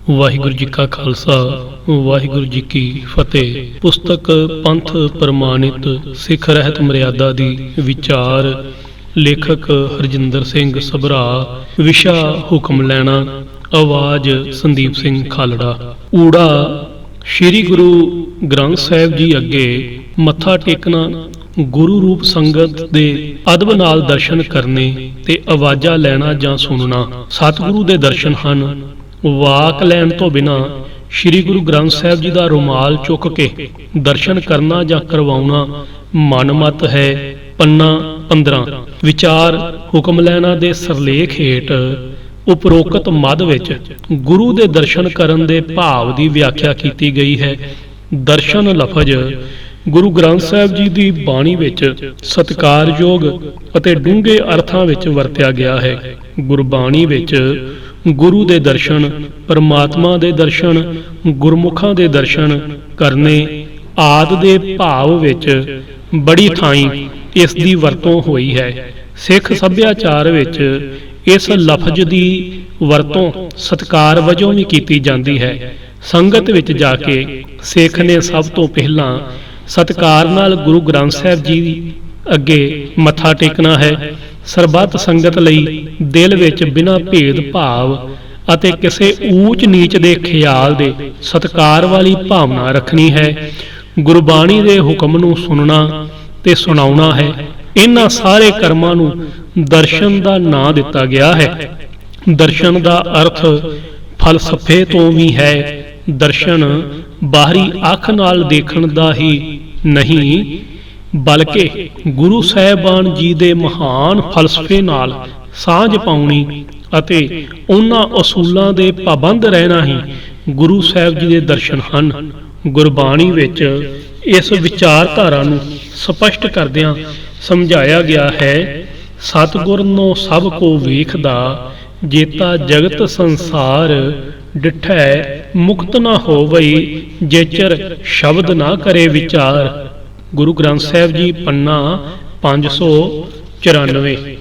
ਵਾਹਿਗੁਰੂ ਜੀ ਕਾ ਖਾਲਸਾ ਵਾਹਿਗੁਰੂ ਜੀ ਕੀ ਫਤਿਹ। ਪੁਸਤਕ ਪੰਥ ਪ੍ਰਮਾਣਿਤ ਸਿੱਖ ਰਹਿਤ ਮਰਿਆਦਾ ਦੀ ਵਿਚਾਰ। ਲੇਖਕ ਹਰਜਿੰਦਰ ਸਿੰਘ ਸਭਰਾ। ਵਿਸ਼ਾ ਹੁਕਮ ਲੈਣਾ। ਆਵਾਜ਼ ਸੰਦੀਪ ਸਿੰਘ ਖਾਲੜਾ। ਊੜਾ ਸ੍ਰੀ ਗੁਰੂ ਗ੍ਰੰਥ ਸਾਹਿਬ ਜੀ ਅੱਗੇ ਮੱਥਾ ਟੇਕਣਾ, ਗੁਰੂ ਰੂਪ ਸੰਗਤ ਦੇ ਅਦਬ ਨਾਲ ਦਰਸ਼ਨ ਕਰਨੇ ਤੇ ਆਵਾਜ਼ਾਂ ਲੈਣਾ ਜਾਂ ਸੁਣਨਾ ਸਤਿਗੁਰੂ ਦੇ ਦਰਸ਼ਨ ਹਨ। ਵਾਕ ਲੈਣ ਤੋਂ ਬਿਨਾਂ ਸ੍ਰੀ ਗੁਰੂ ਗ੍ਰੰਥ ਸਾਹਿਬ ਜੀ ਦਾ ਰੁਮਾਲ ਚੁੱਕ ਕੇ ਦਰਸ਼ਨ ਕਰਨਾ ਜਾਂ ਕਰਵਾਉਣਾ ਮਨਮਤ ਹੈ। ਪੰਨਾ 15। ਵਿਚਾਰ ਹੁਕਮ ਲੈਣਾ ਦੇ ਸਰਲੇਖ ਹੇਠ ਉਪਰੋਕਤ ਮੱਧ ਵਿੱਚ ਗੁਰੂ ਦੇ ਦਰਸ਼ਨ ਕਰਨ ਦੇ ਭਾਵ ਦੀ ਵਿਆਖਿਆ ਕੀਤੀ ਗਈ ਹੈ। ਦਰਸ਼ਨ ਲਫ਼ਜ਼ ਗੁਰੂ ਗ੍ਰੰਥ ਸਾਹਿਬ ਜੀ ਦੀ ਬਾਣੀ ਵਿੱਚ ਸਤਿਕਾਰਯੋਗ ਅਤੇ ਡੂੰਘੇ ਅਰਥਾਂ ਵਿੱਚ ਵਰਤਿਆ ਗਿਆ ਹੈ। ਗੁਰਬਾਣੀ ਵਿੱਚ ਗੁਰੂ ਦੇ ਦਰਸ਼ਨ, ਪਰਮਾਤਮਾ ਦੇ ਦਰਸ਼ਨ, ਗੁਰਮੁਖਾਂ ਦੇ ਦਰਸ਼ਨ ਕਰਨੇ ਆਦਿ ਦੇ ਭਾਵ ਵਿੱਚ ਬੜੀ ਥਾਈਂ ਇਸ ਦੀ ਵਰਤੋਂ ਹੋਈ ਹੈ। ਸਿੱਖ ਸੱਭਿਆਚਾਰ ਵਿੱਚ ਇਸ ਲਫ਼ਜ਼ ਦੀ ਵਰਤੋਂ ਸਤਿਕਾਰ ਵਜੋਂ ਵੀ ਕੀਤੀ ਜਾਂਦੀ ਹੈ। ਸੰਗਤ ਵਿੱਚ ਜਾ ਕੇ ਸਿੱਖ ਨੇ ਸਭ ਤੋਂ ਪਹਿਲਾਂ ਸਤਿਕਾਰ ਨਾਲ ਗੁਰੂ ਗ੍ਰੰਥ ਸਾਹਿਬ ਜੀ ਅੱਗੇ ਮੱਥਾ ਟੇਕਣਾ ਹੈ। ਸਰਬੱਤ ਸੰਗਤ ਲਈ ਦਿਲ ਵਿੱਚ ਬਿਨਾਂ ਭੇਦ ਭਾਵ ਅਤੇ ਕਿਸੇ ਊਚ ਨੀਚ ਦੇ ਖਿਆਲ ਦੇ ਸਤਿਕਾਰ ਵਾਲੀ ਭਾਵਨਾ ਰੱਖਣੀ ਹੈ। ਗੁਰਬਾਣੀ ਦੇ ਹੁਕਮ ਨੂੰ ਸੁਣਨਾ ਤੇ ਸੁਣਾਉਣਾ ਹੈ। ਇਹਨਾਂ ਸਾਰੇ ਕਰਮਾਂ ਨੂੰ ਦਰਸ਼ਨ ਦਾ ਨਾਂ ਦਿੱਤਾ ਗਿਆ ਹੈ। ਦਰਸ਼ਨ ਦਾ ਅਰਥ ਫਲਸਫੇ ਤੋਂ ਵੀ ਹੈ। ਦਰਸ਼ਨ ਬਾਹਰੀ ਅੱਖ ਨਾਲ ਦੇਖਣ ਦਾ ਹੀ ਨਹੀਂ, ਬਲਕਿ ਗੁਰੂ ਸਾਹਿਬਾਨ ਜੀ ਦੇ ਮਹਾਨ ਫਲਸਫੇ ਨਾਲ ਸਾਂਝ ਪਾਉਣੀ ਅਤੇ ਉਹਨਾਂ ਅਸੂਲਾਂ ਦੇ ਪਾਬੰਦ ਰਹਿਣਾ ਹੀ ਗੁਰੂ ਸਾਹਿਬ ਜੀ ਦੇ ਦਰਸ਼ਨ ਹਨ। ਗੁਰਬਾਣੀ ਵਿੱਚ ਇਸ ਵਿਚਾਰਧਾਰਾ ਨੂੰ ਸਪਸ਼ਟ ਕਰਦਿਆਂ ਸਮਝਾਇਆ ਗਿਆ ਹੈ। ਸਤਿਗੁਰ ਨੋ ਸਭ ਕੋ ਵੇਖਦਾ, ਜੇਤਾ ਜਗਤ ਸੰਸਾਰ ਡਿਠੈ ਮੁਕਤ ਨਾ ਹੋਵਈ, ਜੇਚਰ ਸ਼ਬਦ ਨਾ ਕਰੇ ਵਿਚਾਰ। ਗੁਰੂ ਗ੍ਰੰਥ ਸਾਹਿਬ ਜੀ ਪੰਨਾ 594।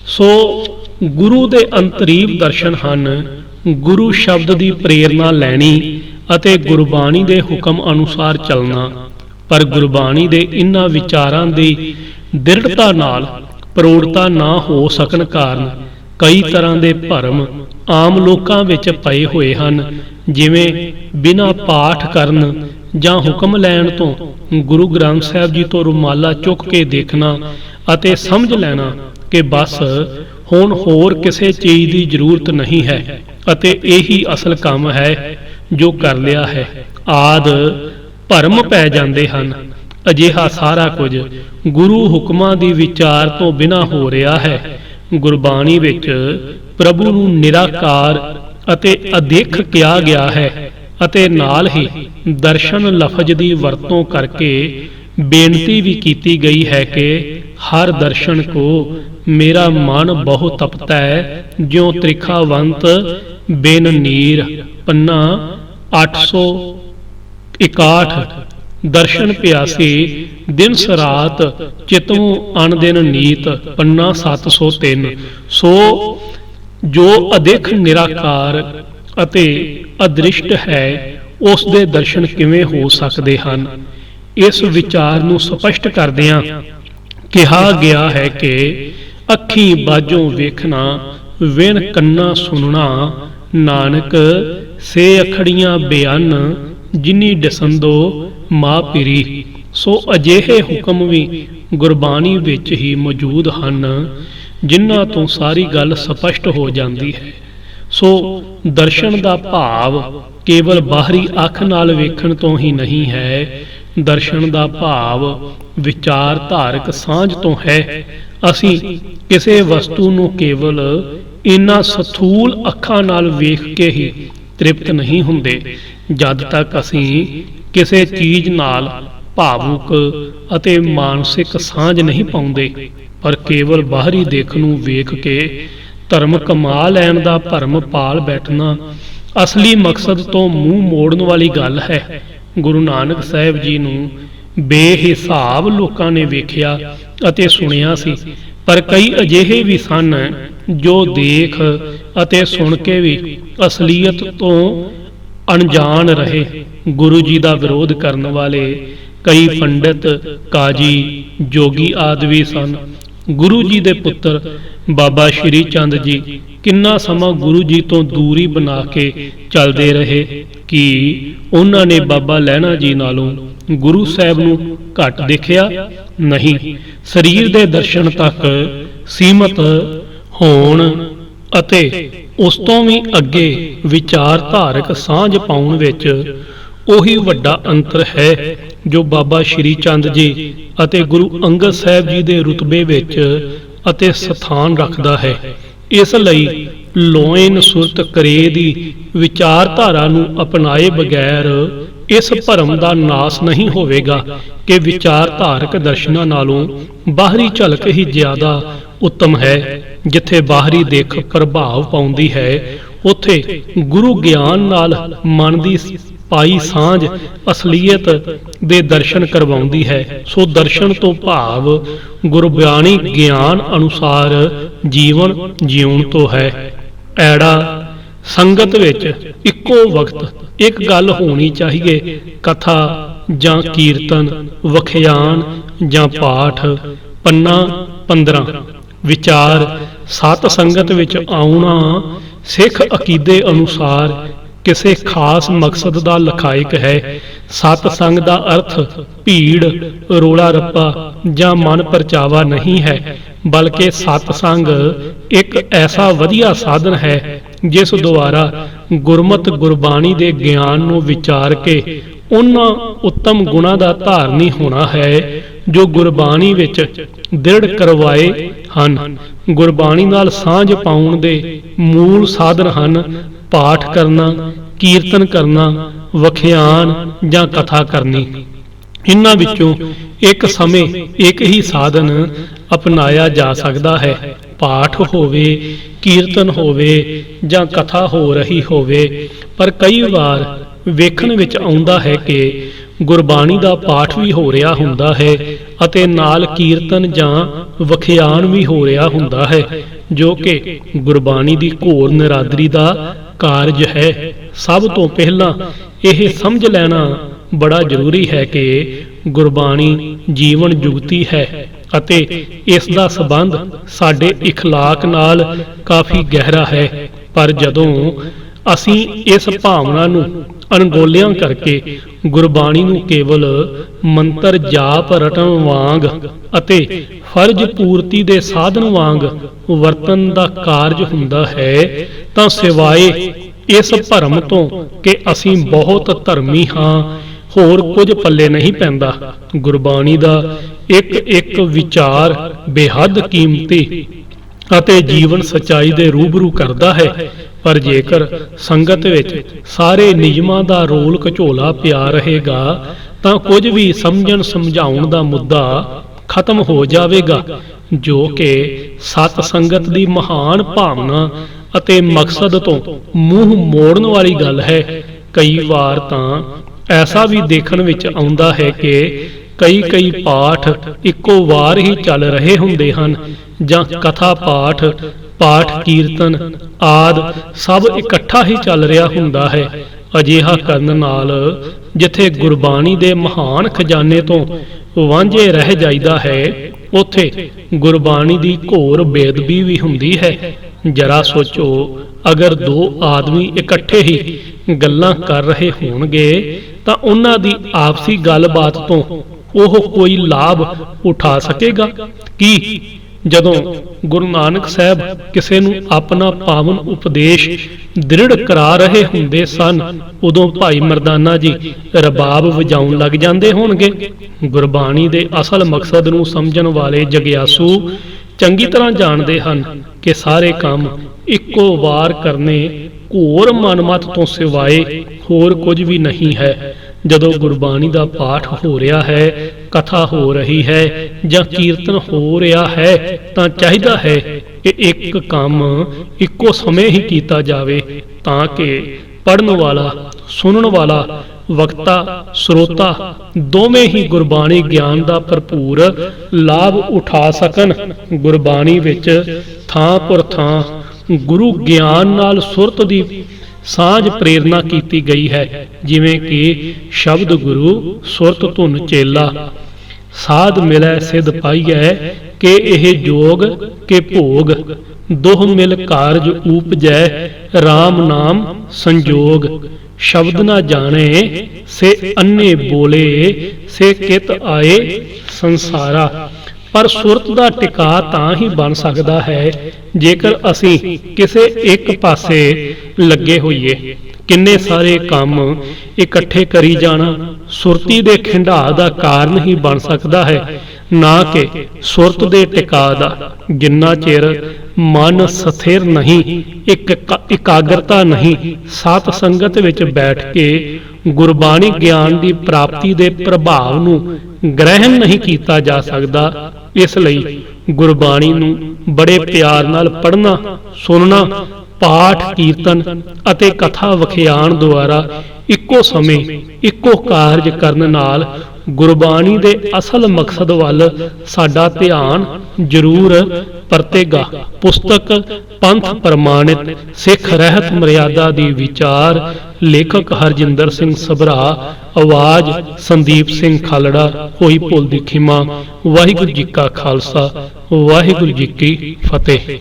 ਸੋ ਗੁਰੂ ਦੇ ਅੰਤਰੀਵ ਦਰਸ਼ਨ ਹਨ। ਗੁਰੂ ਸ਼ਬਦ ਦੀ ਪ੍ਰੇਰਨਾ ਲੈਣੀ ਅਤੇ ਗੁਰਬਾਣੀ ਦੇ ਹੁਕਮ ਅਨੁਸਾਰ ਚੱਲਣਾ। ਪਰ ਗੁਰਬਾਣੀ ਦੇ ਇਹਨਾਂ ਵਿਚਾਰਾਂ ਦੀ ਦ੍ਰਿੜਤਾ ਨਾਲ ਪ੍ਰੋੜਤਾ ਨਾ ਹੋ ਸਕਣ ਕਾਰਨ ਕਈ ਤਰ੍ਹਾਂ ਦੇ ਭਰਮ ਆਮ ਲੋਕਾਂ ਵਿੱਚ ਪਏ ਹੋਏ ਹਨ। ਜਿਵੇਂ ਬਿਨਾਂ ਪਾਠ ਕਰਨ ਜਾਂ ਹੁਕਮ ਲੈਣ ਤੋਂ ਗੁਰੂ ਗ੍ਰੰਥ ਸਾਹਿਬ ਜੀ ਤੋਂ ਰੁਮਾਲਾ ਚੁੱਕ ਕੇ ਦੇਖਣਾ ਅਤੇ ਸਮਝ ਲੈਣਾ ਕਿ ਬਸ ਹੁਣ ਹੋਰ ਕਿਸੇ ਚੀਜ਼ ਦੀ ਜ਼ਰੂਰਤ ਨਹੀਂ ਹੈ ਅਤੇ ਇਹੀ ਅਸਲ ਕੰਮ ਹੈ ਜੋ ਕਰ ਲਿਆ ਹੈ ਆਦਿ ਭਰਮ ਪੈ ਜਾਂਦੇ ਹਨ। ਅਜਿਹਾ ਸਾਰਾ ਕੁਝ ਗੁਰੂ ਹੁਕਮਾਂ ਦੀ ਵਿਚਾਰ ਤੋਂ ਬਿਨਾਂ ਹੋ ਰਿਹਾ ਹੈ। ਗੁਰਬਾਣੀ ਵਿੱਚ ਪ੍ਰਭੂ ਨੂੰ ਨਿਰਾਕਾਰ ਅਤੇ ਅਦੇਖ ਕਿਹਾ ਗਿਆ ਹੈ ਅਤੇ ਨਾਲ ਹੀ ਦਰਸ਼ਨ ਲਫ਼ਜ਼ ਦੀ ਵਰਤੋਂ ਕਰਕੇ ਬੇਨਤੀ ਵੀ ਕੀਤੀ ਗਈ ਹੈ ਕਿ ਹਰ ਦਰਸ਼ਨ ਕੋ ਮੇਰਾ ਮਨ ਬਹੁ ਤਪਤਾ ਹੈ, ਜਿਉ ਤ੍ਰਿਖਾਵੰਤ ਬਿਨ ਨੀਰ। ਪੰਨਾ 861। ਦਰਸ਼ਨ ਪਿਆਸੀ ਦਿਨ ਸਰਾਤ ਚਿਤਉ ਅਨ ਦਿਨ ਨੀਤ। ਪੰਨਾ 703। ਸੋ ਜੋ ਅਦੇਖ ਨਿਰਾਕਾਰ ਅਤੇ ਅਦ੍ਰਿਸ਼ਟ ਹੈ ਉਸ ਦੇ ਦਰਸ਼ਨ ਕਿਵੇਂ ਹੋ ਸਕਦੇ ਹਨ? ਇਸ ਵਿਚਾਰ ਨੂੰ ਸਪਸ਼ਟ ਕਰਦਿਆਂ ਕਿਹਾ ਗਿਆ ਹੈ ਕਿ ਅੱਖੀਂ ਬਾਝੋਂ ਵੇਖਣਾ, ਵਿਣ ਕੰਨਾਂ ਸੁਣਨਾ, ਨਾਨਕ ਸੇ ਅਖੜੀਆਂ ਬਿਆਨ, ਜਿਨੀ ਡਸੰਦੋ ਮਾਂ ਪਿਰੀ। ਸੋ ਅਜਿਹੇ ਹੁਕਮ ਵੀ ਗੁਰਬਾਣੀ ਵਿੱਚ ਹੀ ਮੌਜੂਦ ਹਨ ਜਿਨ੍ਹਾਂ ਤੋਂ ਸਾਰੀ ਗੱਲ ਸਪਸ਼ਟ ਹੋ ਜਾਂਦੀ ਹੈ। ਸੋ ਦਰਸ਼ਨ ਦਾ ਭਾਵ ਕੇਵਲ ਬਾਹਰੀ ਅੱਖ ਨਾਲ ਵੇਖਣ ਤੋਂ ਹੀ ਨਹੀਂ ਹੈ। ਦਰਸ਼ਨ ਦਾ ਭਾਵ ਵਿਚਾਰ ਧਾਰਕ ਸਾਂਝ ਤੋਂ ਹੈ। ਅਸੀਂ ਕਿਸੇ ਵਸਤੂ ਨੂੰ ਕੇਵਲ ਇਹਨਾਂ ਸਥੂਲ ਅੱਖਾਂ ਨਾਲ ਵੇਖ ਕੇ ਹੀ ਤ੍ਰਿਪਤ ਨਹੀਂ ਹੁੰਦੇ ਜਦ ਤੱਕ ਅਸੀਂ ਕਿਸੇ ਚੀਜ਼ ਨਾਲ ਭਾਵੁਕ ਅਤੇ ਮਾਨਸਿਕ ਸਾਂਝ ਨਹੀਂ ਪਾਉਂਦੇ। ਪਰ ਕੇਵਲ ਬਾਹਰੀ ਦੇਖ ਨੂੰ ਵੇਖ ਕੇ ਧਰਮ ਕਮਾ ਲੈਣ ਦਾ ਭਰਮ ਪਾਲ ਬੈਠਣਾ ਅਸਲੀ ਮਕਸਦ ਤੋਂ ਮੂੰਹ ਮੋੜਨ ਵਾਲੀ ਗੱਲ ਹੈ। ਗੁਰੂ ਨਾਨਕ ਸਾਹਿਬ ਜੀ ਨੂੰ ਬੇਹਿਸਾਬ ਲੋਕਾਂ ਨੇ ਵੇਖਿਆ ਅਤੇ ਸੁਣਿਆ ਸੀ, ਪਰ ਕਈ ਅਜਿਹੇ ਵੀ ਸਨ ਜੋ ਦੇਖ ਅਤੇ ਸੁਣ ਕੇ ਵੀ ਅਸਲੀਅਤ ਤੋਂ ਅਣਜਾਣ ਰਹੇ। ਗੁਰੂ ਜੀ ਦਾ ਵਿਰੋਧ ਕਰਨ ਵਾਲੇ ਕਈ ਪੰਡਿਤ, ਕਾਜੀ, ਜੋਗੀ ਆਦਿ ਵੀ ਸਨ। ਗੁਰੂ ਜੀ ਦੇ ਪੁੱਤਰ ਬਾਬਾ ਸ਼੍ਰੀ ਚੰਦ ਜੀ ਕਿੰਨਾ ਸਮਾਂ ਗੁਰੂ ਜੀ ਤੋਂ ਦੂਰੀ ਬਣਾ ਕੇ ਚੱਲਦੇ ਰਹੇ ਕਿ ਉਹਨਾਂ ਨੇ ਬਾਬਾ ਲਹਿਣਾ ਜੀ ਨਾਲੋਂ ਗੁਰੂ ਸਾਹਿਬ ਨੂੰ ਘੱਟ ਦੇਖਿਆ? ਨਹੀਂ, ਸਰੀਰ ਦੇ ਦਰਸ਼ਨ ਤੱਕ ਸੀਮਤ ਹੋਣ ਅਤੇ ਉਸ ਤੋਂ ਵੀ ਅੱਗੇ ਵਿਚਾਰਧਾਰਕ ਸਾਂਝ ਪਾਉਣ ਵਿੱਚ ਉਹੀ ਵੱਡਾ ਅੰਤਰ ਹੈ ਜੋ ਬਾਬਾ ਸ਼੍ਰੀ ਚੰਦ ਜੀ ਅਤੇ ਗੁਰੂ ਅੰਗਦ ਸਾਹਿਬ ਜੀ ਦੇ ਰੁਤਬੇ ਵਿੱਚ ਅਤੇ ਸਥਾਨ ਰੱਖਦਾ ਹੈ। ਇਸ ਲਈ ਲੋਇਨ ਸੁਰਤ ਕਰੇ ਦੀ ਵਿਚਾਰਧਾਰਾ ਨੂੰ ਅਪਣਾਏ ਬਗੈਰ ਇਸ ਭਰਮ ਦਾ ਨਾਸ ਨਹੀਂ ਹੋਵੇਗਾ ਕਿ ਵਿਚਾਰਧਾਰਕ ਦਰਸ਼ਨਾਂ ਨਾਲੋਂ ਬਾਹਰੀ ਝਲਕ ਹੀ ਜ਼ਿਆਦਾ ਉੱਤਮ ਹੈ। ਜਿੱਥੇ ਬਾਹਰੀ ਦਿੱਖ ਪ੍ਰਭਾਵ ਪਾਉਂਦੀ ਹੈ, ਉੱਥੇ ਗੁਰੂ ਗਿਆਨ ਨਾਲ ਮਨ ਦੀ ਪਾਈ ਸਾਂਝ ਅਸਲੀਅਤ ਦੇ ਦਰਸ਼ਨ ਕਰਵਾਉਂਦੀ ਹੈ। ਸੋ ਦਰਸ਼ਨ ਤੋਂ ਭਾਵ ਗੁਰਬਾਣੀ ਗਿਆਨ ਅਨੁਸਾਰ ਜੀਵਨ ਜਿਉਣ ਤੋਂ ਹੈ। ਐੜਾ ਸੰਗਤ ਵਿੱਚ ਇੱਕੋ ਵਕਤ ਇੱਕ ਗੱਲ ਹੋਣੀ ਚਾਹੀਏ। ਕਥਾ ਜਾਂ ਕੀਰਤਨ, ਵਖਿਆਨ ਜਾਂ ਪਾਠ। ਪੰਨਾ 15 ਵਿਚਾਰ ਸਤ ਸੰਗਤ ਵਿੱਚ ਆਉਣਾ ਸਿੱਖ ਅਕੀਦੇ ਅਨੁਸਾਰ ਕਿਸੇ ਖਾਸ ਮਕਸਦ ਦਾ ਲਖਾਇਕ ਹੈ। ਸਤ ਸੰਗ ਦਾ ਅਰਥ ਭੀੜ, ਰੋਲਾ ਰੱਪਾ ਜਾਂ ਮਨ ਪਰਚਾਵਾ ਨਹੀਂ ਹੈ, ਬਲਕਿ ਸਤ ਸੰਗ ਇੱਕ ਐਸਾ ਵਧੀਆ ਸਾਧਨ ਹੈ ਜਿਸ ਦੁਆਰਾ ਗੁਰਮਤਿ ਗੁਰਬਾਣੀ ਦੇ ਗਿਆਨ ਨੂੰ ਵਿਚਾਰ ਕੇ ਉਹਨਾਂ ਉੱਤਮ ਗੁਣਾਂ ਦਾ ਧਾਰਨੀ ਹੋਣਾ ਹੈ ਜੋ ਗੁਰਬਾਣੀ ਵਿੱਚ ਦ੍ਰਿੜ ਕਰਵਾਏ ਹਨ। ਗੁਰਬਾਣੀ ਨਾਲ ਸਾਂਝ ਪਾਉਣ ਦੇ ਮੂਲ ਸਾਧਨ ਹਨ ਪਾਠ ਕਰਨਾ, ਕੀਰਤਨ ਕਰਨਾ, ਵਖਿਆਨ ਜਾਂ ਕਥਾ ਕਰਨੀ। ਇਹਨਾਂ ਵਿੱਚੋਂ ਇੱਕ ਸਮੇਂ ਇੱਕ ਹੀ ਸਾਧਨ ਅਪਣਾਇਆ ਜਾ ਸਕਦਾ ਹੈ। ਪਾਠ ਹੋਵੇ, ਕੀਰਤਨ ਹੋਵੇ ਜਾਂ ਕਥਾ ਹੋ ਰਹੀ ਹੋਵੇ। ਪਰ ਕਈ ਵਾਰ ਵੇਖਣ ਵਿੱਚ ਆਉਂਦਾ ਹੈ ਕਿ ਗੁਰਬਾਣੀ ਦਾ ਪਾਠ ਵੀ ਹੋ ਰਿਹਾ ਹੁੰਦਾ ਹੈ ਅਤੇ ਨਾਲ ਕੀਰਤਨ ਜਾਂ ਵਖਿਆਨ ਵੀ ਹੋ ਰਿਹਾ ਹੁੰਦਾ ਹੈ, ਜੋ ਕਿ ਗੁਰਬਾਣੀ ਦੀ ਘੋਰ ਨਿਰਾਦਰੀ ਦਾ ਕਾਰਜ ਹੈ। ਸਭ ਤੋਂ ਪਹਿਲਾਂ ਇਹ ਸਮਝ ਲੈਣਾ ਬੜਾ ਜ਼ਰੂਰੀ ਹੈ ਕਿ ਗੁਰਬਾਣੀ ਜੀਵਨ ਜੁਗਤੀ ਹੈ ਅਤੇ ਇਸ ਦਾ ਸੰਬੰਧ ਸਾਡੇ ਇਖਲਾਕ ਨਾਲ ਕਾਫੀ ਗਹਿਰਾ ਹੈ। ਪਰ ਜਦੋਂ ਅਸੀਂ ਇਸ ਭਾਵਨਾ ਨੂੰ ਅਣਗੌਲਿਆਂ ਕਰਕੇ ਗੁਰਬਾਣੀ ਨੂੰ ਕੇਵਲ ਮੰਤਰ ਜਾਪ ਰਟਣ ਵਾਂਗ ਅਤੇ ਫਰਜ਼ ਪੂਰਤੀ ਦੇ ਸਾਧਨ ਵਾਂਗ ਵਰਤਨ ਦਾ ਕਾਰਜ ਹੁੰਦਾ ਹੈ, ਤਾਂ ਸਿਵਾਏ ਇਸ ਭਰਮ ਤੋਂ ਕਿ ਅਸੀਂ ਬਹੁਤ ਧਰਮੀ ਹਾਂ, ਹੋਰ ਕੁਝ ਪੱਲੇ ਨਹੀਂ ਪੈਂਦਾ। ਗੁਰਬਾਣੀ ਦਾ ਇੱਕ ਇੱਕ ਵਿਚਾਰ ਬੇਹੱਦ ਕੀਮਤੀ ਅਤੇ ਜੀਵਨ ਸੱਚਾਈ ਦੇ ਰੂਬਰੂ ਕਰਦਾ ਹੈ। ਪਰ ਜੇਕਰ ਸੰਗਤ ਵਿੱਚ ਸਾਰੇ ਨਿਯਮਾਂ ਦਾ ਰੋਲ ਘਚੋਲਾ ਪਿਆ ਰਹੇਗਾ ਤਾਂ ਕੁਝ ਵੀ ਸਮਝਣ ਸਮਝਾਉਣ ਦਾ ਮੁੱਦਾ ਖਤਮ ਹੋ ਜਾਵੇਗਾ, ਜੋ ਕਿ ਸਤ ਸੰਗਤ ਦੀ ਮਹਾਨ ਭਾਵਨਾ ਅਤੇ ਮਕਸਦ ਤੋਂ ਮੂੰਹ ਮੋੜਨ ਵਾਲੀ ਗੱਲ ਹੈ। ਕਈ ਵਾਰ ਤਾਂ ਐਸਾ ਵੀ ਦੇਖਣ ਵਿੱਚ ਆਉਂਦਾ ਹੈ ਕਿ ਕਈ ਪਾਠ ਇੱਕੋ ਵਾਰ ਹੀ ਚੱਲ ਰਹੇ ਹੁੰਦੇ ਹਨ, ਜਾਂ ਕਥਾ ਪਾਠ ਕੀਰਤਨ ਆਦਿ ਸਭ ਇਕੱਠਾ ਹੀ ਚੱਲ ਰਿਹਾ ਹੁੰਦਾ ਹੈ। ਅਜਿਹਾ ਕਰਨ ਨਾਲ ਜਿੱਥੇ ਗੁਰਬਾਣੀ ਦੇ ਮਹਾਨ ਖਜ਼ਾਨੇ ਤੋਂ ਵਾਂਝੇ ਰਹਿ ਜਾਈਦਾ ਹੈ, ਉੱਥੇ ਗੁਰਬਾਣੀ ਦੀ ਘੋਰ ਬੇਅਦਬੀ ਵੀ ਹੁੰਦੀ ਹੈ। ਜਰਾ ਸੋਚੋ, ਅਗਰ ਦੋ ਆਦਮੀ ਇਕੱਠੇ ਹੀ ਗੱਲਾਂ ਕਰ ਰਹੇ ਹੋਣਗੇ ਤਾਂ ਉਹਨਾਂ ਦੀ ਆਪਸੀ ਗੱਲਬਾਤ ਤੋਂ ਉਹ ਕੋਈ ਲਾਭ ਉਠਾ ਸਕੇਗਾ ਕੀ? ਜਦੋਂ ਗੁਰੂ ਨਾਨਕ ਸਾਹਿਬ ਕਿਸੇ ਨੂੰ ਆਪਣਾ ਪਾਵਨ ਉਪਦੇਸ਼ ਦ੍ਰਿੜ ਕਰਾ ਰਹੇ ਹੁੰਦੇ ਸਨ, ਉਦੋਂ ਭਾਈ ਮਰਦਾਨਾ ਜੀ ਰਬਾਬ ਵਜਾਉਣ ਲੱਗ ਜਾਂਦੇ ਹੋਣਗੇ। ਗੁਰਬਾਣੀ ਦੇ ਅਸਲ ਮਕਸਦ ਨੂੰ ਸਮਝਣ ਵਾਲੇ ਜਗਿਆਸੂ ਚੰਗੀ ਤਰ੍ਹਾਂ ਜਾਣਦੇ ਹਨ ਕਿ ਸਾਰੇ ਕੰਮ ਇੱਕੋ ਵਾਰ ਕਰਨੇ ਘੋਰ ਮਨਮਤ ਤੋਂ ਸਿਵਾਏ ਹੋਰ ਕੁਝ ਵੀ ਨਹੀਂ ਹੈ। ਜਦੋਂ ਗੁਰਬਾਣੀ ਦਾ ਪਾਠ ਹੋ ਰਿਹਾ ਹੈ, ਕਥਾ ਹੋ ਰਹੀ ਹੈ ਜਾਂ ਕੀਰਤਨ ਹੋ ਰਿਹਾ ਹੈ, ਤਾਂ ਚਾਹੀਦਾ ਹੈ ਕਿ ਇੱਕ ਕੰਮ ਇੱਕੋ ਸਮੇਂ ਹੀ ਕੀਤਾ ਜਾਵੇ, ਤਾਂ ਕਿ ਪੜ੍ਹਨ ਵਾਲਾ, ਸੁਣਨ ਵਾਲਾ, ਵਕਤਾ, ਸਰੋਤਾ ਦੋਵੇਂ ਹੀ ਗੁਰਬਾਣੀ ਗਿਆਨ ਦਾ ਭਰਪੂਰ ਲਾਭ ਉਠਾ ਸਕਣ। ਗੁਰਬਾਣੀ ਵਿੱਚ ਥਾਂ ਪੁਰ ਥਾਂ ਗੁਰੂ ਗਿਆਨ ਨਾਲ ਸੁਰਤ ਦੀ ਸਾਂਝ ਪ੍ਰੇਰਨਾ ਕੀਤੀ ਗਈ ਹੈ, ਜਿਵੇਂ ਕਿ ਸ਼ਬਦ ਗੁਰੂ ਸੁਰਤ ਧੁਨ ਚੇਲਾ, ਸਾਧ ਮਿਲੈ ਸਿਧ ਪਾਈਐ ਕਿ ਇਹ ਜੋਗ ਕੇ ਭੋਗ, ਦੋਹ ਮਿਲ ਕਾਰਜ ਊਪਜੈ RAM ਨਾਮ ਸੰਜੋਗ, ਸ਼ਬਦ ਨਾ ਜਾਣੇ ਸੇ ਅੰਨੇ ਬੋਲੇ, ਸੇ ਕਿਤ ਆਏ ਸੰਸਾਰਾ। ਪਰ ਸੁਰਤ ਦਾ ਟਿਕਾ ਤਾਂ ਹੀ ਬਣ ਸਕਦਾ ਹੈ ਜੇਕਰ ਅਸੀਂ ਕਿਸੇ ਇੱਕ ਪਾਸੇ ਲੱਗੇ ਹੋਈਏ। ਕਿੰਨੇ ਸਾਰੇ ਕੰਮ ਇਕੱਠੇ ਕਰੀ ਜਾਣਾ ਸੁਰਤੀ ਦੇ ਖਿੰਡਾਅ ਦਾ ਕਾਰਨ ਹੀ ਬਣ ਸਕਦਾ ਹੈ, ਨਾ ਕਿ ਸੁਰਤ ਦੇ ਟਿਕਾ ਦਾ। ਜਿੰਨਾ ਚਿਰ ਮਨ ਸਥਿਰ ਨਹੀਂ, ਇਕਾਗਰਤਾ ਨਹੀਂ, ਸਤ ਸੰਗਤ ਵਿੱਚ ਬੈਠ ਕੇ ਗੁਰਬਾਣੀ ਗਿਆਨ ਦੀ ਪ੍ਰਾਪਤੀ ਦੇ ਪ੍ਰਭਾਵ ਨੂੰ ਗ੍ਰਹਿਣ ਨਹੀਂ ਕੀਤਾ ਜਾ ਸਕਦਾ। ਇਸ ਲਈ ਗੁਰਬਾਣੀ ਨੂੰ ਬੜੇ ਪਿਆਰ ਨਾਲ ਪੜ੍ਹਨਾ, ਸੁਣਨਾ, ਪਾਠ ਕੀਰਤਨ ਅਤੇ ਕਥਾ ਵਖਿਆਨ ਦੁਆਰਾ ਇੱਕੋ ਸਮੇਂ ਇੱਕੋ ਕਾਰਜ ਕਰਨ ਨਾਲ ਗੁਰਬਾਣੀ ਦੇ ਅਸਲ ਮਕਸਦ ਵੱਲ ਸਾਡਾ ਧਿਆਨ ਜ਼ਰੂਰ ਪਰਤੇਗਾ। ਪੁਸਤਕ ਪੰਥ ਪ੍ਰਮਾਣਿਤ ਸਿੱਖ ਰਹਿਤ ਮਰਿਆਦਾ ਦੀ ਵਿਚਾਰ, ਲੇਖਕ ਹਰਜਿੰਦਰ ਸਿੰਘ ਸਭਰਾ, ਆਵਾਜ਼ ਸੰਦੀਪ ਸਿੰਘ ਖਾਲੜਾ। ਹੋਈ ਭੁੱਲ ਦੀ ਖਿਮਾ। ਵਾਹਿਗੁਰੂ ਜੀ ਕਾ ਖਾਲਸਾ, ਵਾਹਿਗੁਰੂ ਜੀ ਕੀ ਫਤਿਹ।